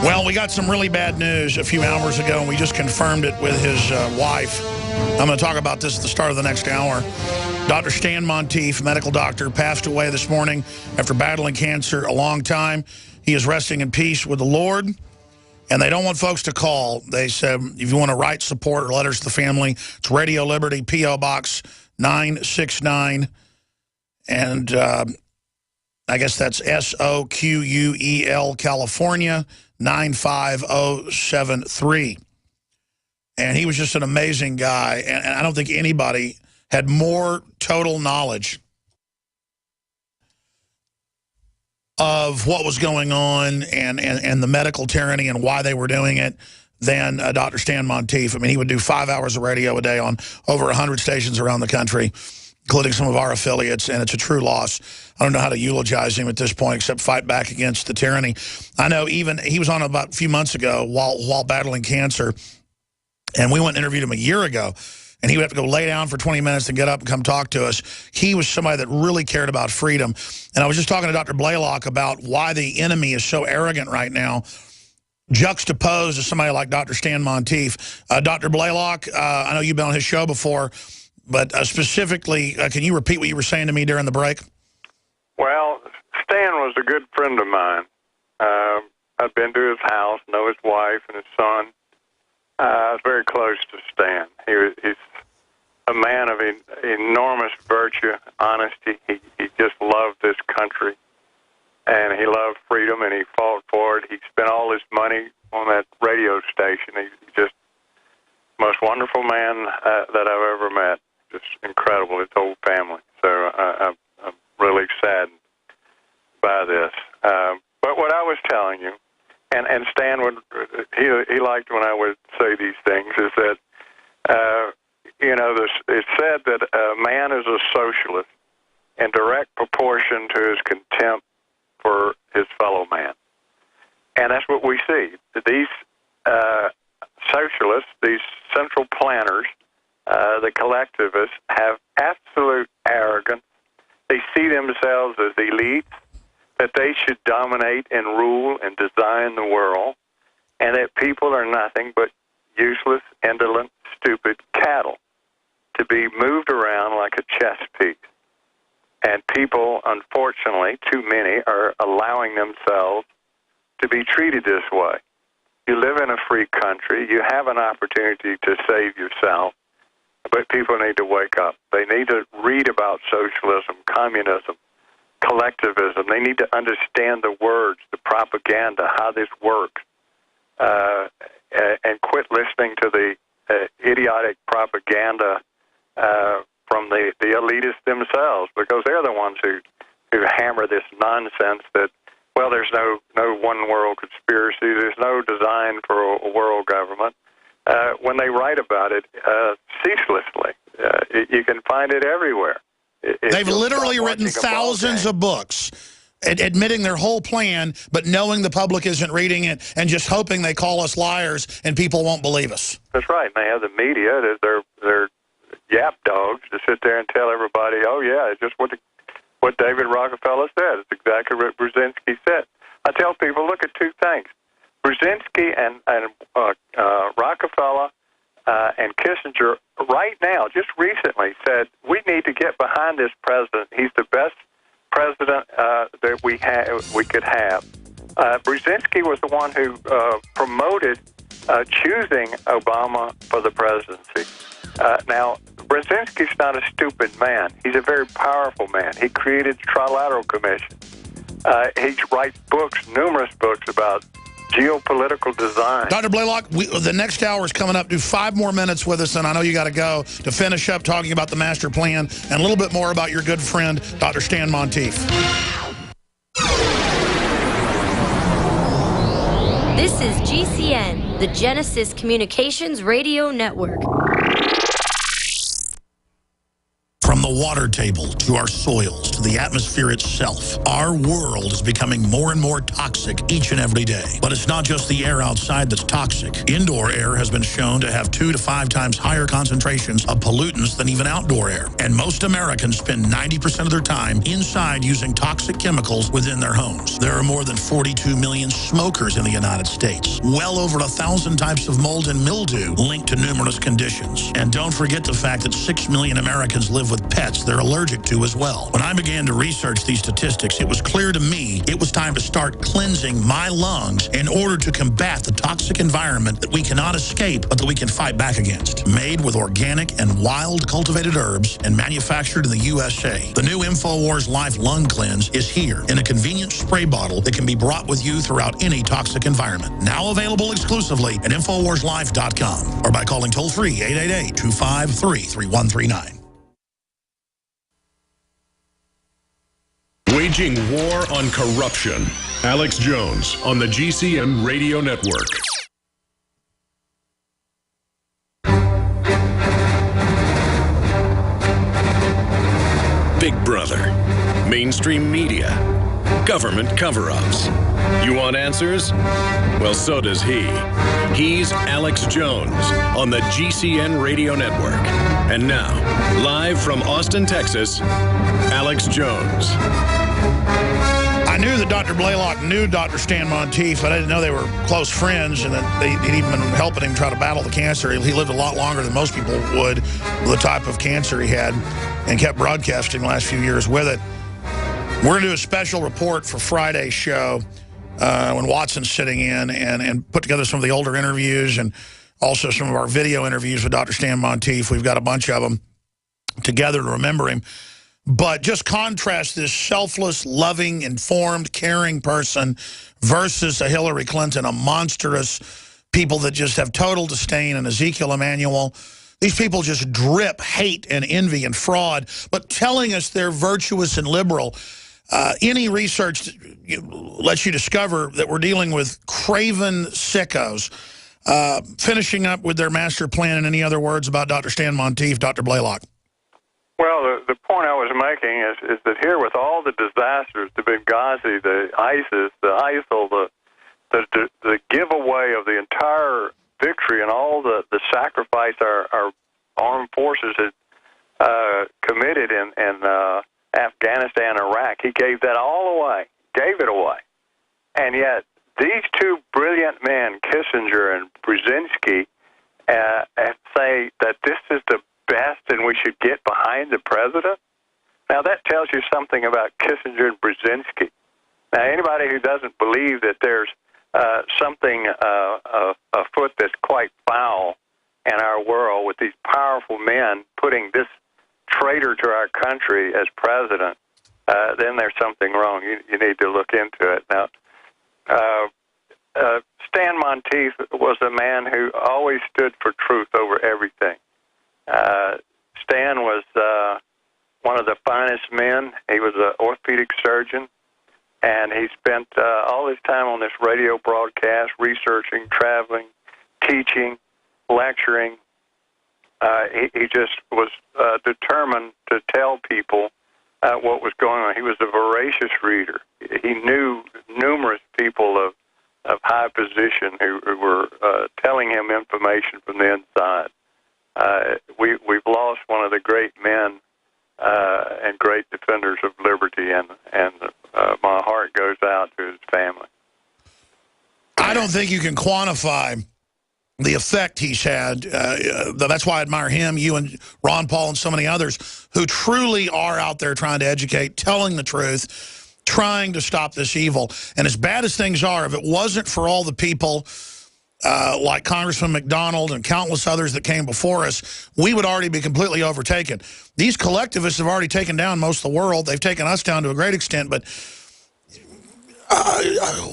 Speaker 1: Well, we got some really bad news a few hours ago, and we just confirmed it with his wife. I'm going to talk about this at the start of the next hour. Dr. Stan Monteith, medical doctor, passed away this morning after battling cancer a long time. He is resting in peace with the Lord, and they don't want folks to call. They said if you want to write support or letters to the family, it's Radio Liberty, P.O. Box 969, and I guess that's SOQUEL, California, 95073. And he was just an amazing guy, and I don't think anybody had more total knowledge of what was going on and the medical tyranny and why they were doing it than Dr. Stan Monteith. I mean, he would do 5 hours of radio a day on over 100 stations around the country, including some of our affiliates, and it's a true loss. I don't know how to eulogize him at this point except fight back against the tyranny. I know even he was on about a few months ago while battling cancer, and we went and interviewed him a year ago, and he would have to go lay down for 20 minutes and get up and come talk to us. He was somebody that really cared about freedom. And I was just talking to Dr. Blaylock about why the enemy is so arrogant right now, juxtaposed to somebody like Dr. Stan Monteith. Dr. Blaylock, I know you've been on his show before, but specifically, can you repeat what you were saying to me during the break?
Speaker 2: Well, Stan was a good friend of mine. I've been to his house, know his wife and his son. I was very close to Stan. He's a man of enormous virtue, honesty. He just loved this country, and he loved freedom, and he fought for it. He spent all his money on that radio station. He's just the most wonderful man that I've ever met. Just incredible, his whole family. So I'm really saddened by this. But what I was telling you, and Stan he liked when I would say these things, is that, it's said that a man is a socialist in direct proportion to his contempt for his fellow man. And that's what we see. These socialists, these central planners, the collectivists, have absolute arrogance. They see themselves as elites, that they should dominate and rule and design the world, and that people are nothing but useless, indolent, stupid cattle to be moved around like a chess piece. And people, unfortunately, too many, are allowing themselves to be treated this way. You live in a free country. You have an opportunity to save yourself, but people need to wake up. They need to read about socialism, communism, collectivism. They need to understand the words, the propaganda, how this works, and quit listening to the idiotic propaganda from the elitists themselves, because they're the ones who hammer this nonsense that, well, there's no one world conspiracy, there's no design for a world government. When they write about it ceaselessly, you can find it everywhere.
Speaker 1: They've literally written thousands of books admitting their whole plan, but knowing the public isn't reading it and just hoping they call us liars and people won't believe us.
Speaker 2: That's right. And they have the media. They're yap dogs to sit there and tell everybody, oh, yeah, it's just what David Rockefeller said. It's exactly what Brzezinski said. I tell people, look at two things. Brzezinski and Rockefeller And Kissinger, right now, just recently, said, we need to get behind this president. He's the best president that we could have. Brzezinski was the one who promoted choosing Obama for the presidency. Now, Brzezinski's not a stupid man. He's a very powerful man. He created the Trilateral Commission. He writes books, numerous books about geopolitical design.
Speaker 1: Dr. Blaylock, the next hour is coming up. Do 5 more minutes with us, and I know you got to go, to finish up talking about the master plan and a little bit more about your good friend, Dr. Stan Monteith.
Speaker 19: This is GCN, the Genesis Communications Radio Network.
Speaker 1: From the water table to our soils to the atmosphere itself, our world is becoming more and more toxic each and every day. But it's not just the air outside that's toxic. Indoor air has been shown to have 2 to 5 times higher concentrations of pollutants than even outdoor air. And most Americans spend 90% of their time inside using toxic chemicals within their homes. There are more than 42 million smokers in the United States. Well over 1,000 types of mold and mildew linked to numerous conditions. And don't forget the fact that 6 million Americans live with pets they're allergic to as well. When I began to research these statistics, it was clear to me it was time to start cleansing my lungs in order to combat the toxic environment that we cannot escape, but that we can fight back against. Made with organic and wild cultivated herbs and manufactured in the USA, the new InfoWars Life Lung Cleanse is here in a convenient spray bottle that can be brought with you throughout any toxic environment. Now available exclusively at InfoWarsLife.com or by calling toll-free 888-253-3139.
Speaker 3: Waging war on corruption. Alex Jones on the GCN Radio Network. Big Brother, mainstream media, government cover-ups. You want answers? Well, so does he. He's Alex Jones on the GCN Radio Network. And now, live from Austin, Texas, Alex Jones.
Speaker 1: I knew that Dr. Blaylock knew Dr. Stan Monteith, but I didn't know they were close friends and that he'd even been helping him try to battle the cancer. He lived a lot longer than most people would with the type of cancer he had and kept broadcasting the last few years with it. We're going to do a special report for Friday's show when Watson's sitting in and put together some of the older interviews and also some of our video interviews with Dr. Stan Monteith. We've got a bunch of them together to remember him. But just contrast this selfless, loving, informed, caring person versus a Hillary Clinton, a monstrous people that just have total disdain, and Ezekiel Emanuel. These people just drip hate and envy and fraud, but telling us they're virtuous and liberal. Any research lets you discover that we're dealing with craven sickos. Finishing up with their master plan, and any other words about Dr. Stan Monteith, Dr. Blaylock?
Speaker 2: Well, the point I was making is that here, with all the disasters, the Benghazi, the ISIS, the ISIL, the giveaway of the entire victory and all the sacrifice our armed forces had committed in Afghanistan, Iraq, he gave that all away, gave it away. And yet, these two brilliant men, Kissinger and Brzezinski, say that this is the best and we should get behind the president. Now, that tells you something about Kissinger and Brzezinski. Now, anybody who doesn't believe that there's something afoot that's quite foul in our world with these powerful men putting this traitor to our country as president, then there's something wrong. You need to look into it. Now, Stan Monteith was a man who always stood for truth over everything. Stan was one of the finest men. He was an orthopedic surgeon, and he spent all his time on this radio broadcast, researching, traveling, teaching, lecturing. He just was determined to tell people what was going on. He was a voracious reader. He knew numerous people of high position who were telling him information from the inside. We've lost one of the great men and great defenders of liberty, and my heart goes out to his family.
Speaker 1: I don't think you can quantify the effect he's had. That's why I admire him, you and Ron Paul and so many others who truly are out there trying to educate, telling the truth, trying to stop this evil. And as bad as things are, if it wasn't for all the people like Congressman McDonald and countless others that came before us, we would already be completely overtaken. These collectivists have already taken down most of the world. They've taken us down to a great extent, but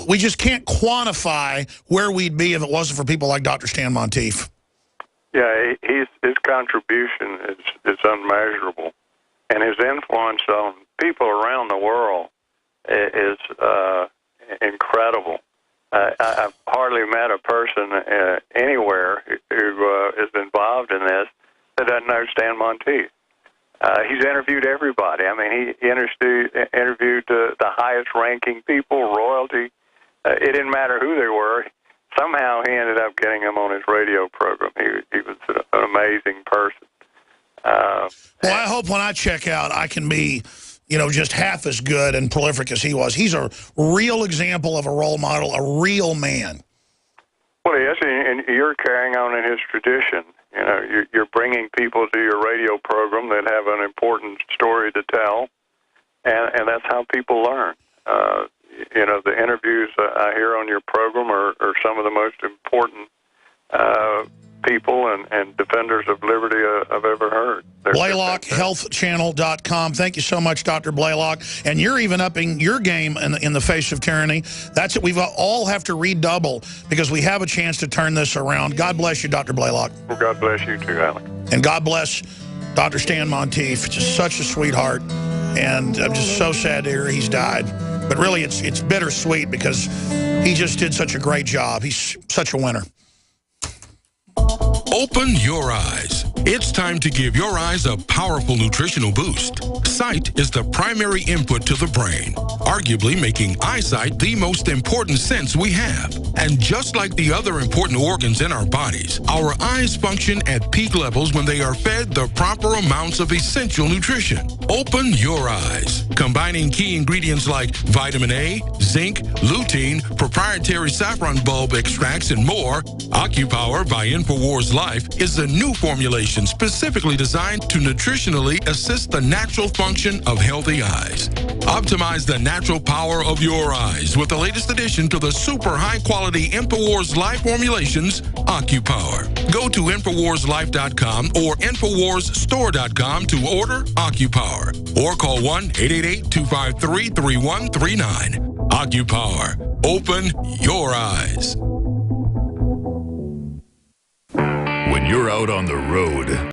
Speaker 1: we just can't quantify where we'd be if it wasn't for people like Dr. Stan Monteith.
Speaker 2: Yeah, his contribution is unmeasurable, and his influence on people around the world is incredible. I've hardly met a person anywhere who is involved in this that doesn't know Stan Monteith. He's interviewed everybody. I mean, he interviewed the highest-ranking people, royalty. It didn't matter who they were. Somehow he ended up getting them on his radio program. He was an amazing person.
Speaker 1: Well, I hope when I check out, I can be, just half as good and prolific as he was. He's a real example of a role model, a real man.
Speaker 2: Well, yes, and you're carrying on in his tradition. You're bringing people to your radio program that have an important story to tell, and that's how people learn. The interviews I hear on your program are some of the most important people and defenders of liberty I've ever heard.
Speaker 1: Blaylock, healthchannel.com. Thank you so much, Dr. Blaylock. And you're even upping your game in the face of tyranny. That's it. We all have to redouble because we have a chance to turn this around. God bless you, Dr. Blaylock.
Speaker 2: Well, God bless you too, Alec.
Speaker 1: And God bless Dr. Stan Monteith. Just such a sweetheart. And I'm just so sad to hear he's died. But really, it's bittersweet because he just did such a great job. He's such a winner.
Speaker 20: Open your eyes. It's time to give your eyes a powerful nutritional boost. Sight is the primary input to the brain, arguably making eyesight the most important sense we have. And just like the other important organs in our bodies, our eyes function at peak levels when they are fed the proper amounts of essential nutrition. Open your eyes. Combining key ingredients like vitamin A, zinc, lutein, proprietary saffron bulb extracts, and more, AccuPower by InfoWars Life is a new formulation specifically designed to nutritionally assist the natural function of healthy eyes. Optimize the natural power of your eyes with the latest addition to the super high-quality InfoWars Life formulations, AccuPower. Go to InfoWarsLife.com or InfoWarsStore.com to order AccuPower or call 1-888-253-3139. AccuPower. Open your eyes.
Speaker 21: When you're out on the road,